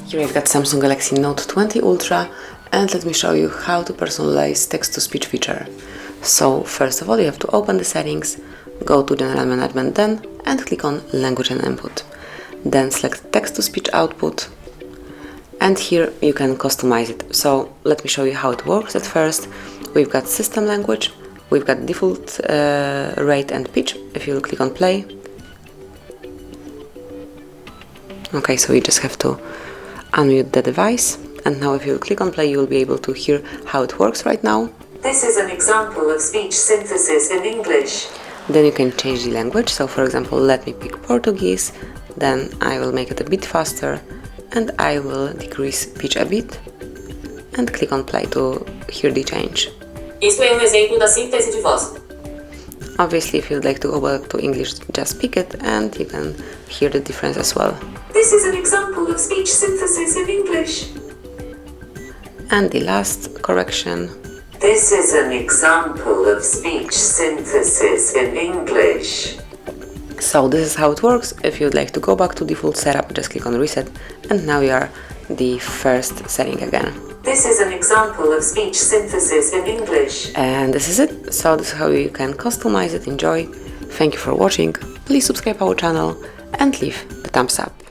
Here we've got Samsung Galaxy Note 20 Ultra, and let me show you how to personalize text-to-speech feature. So first of all, you have to open the settings, go to General Management then, and click on Language and Input. Then select text-to-speech output, and here you can customize it. So let me show you how it works. At first, we've got system language, we've got default rate and pitch. If you click on play, okay, so you just have to unmute the device, and now if you click on play, you will be able to hear how it works right now. This is an example of speech synthesis in English. Then you can change the language. So for example, let me pick Portuguese, then I will make it a bit faster, and I will decrease pitch a bit, and click on play to hear the change. Isto é exemplo da síntese de voz. Obviously, if you'd like to go back to English, just pick it, and you can hear the difference as well. This is an example of speech synthesis in English. And the last correction. This is an example of speech synthesis in English. So this is how it works. If you'd like to go back to default setup, just click on reset, and now you are the first setting again. This is an example of speech synthesis in English. And this is it. So this is how you can customize it. Enjoy. Thank you for watching. Please subscribe our channel and leave the thumbs up.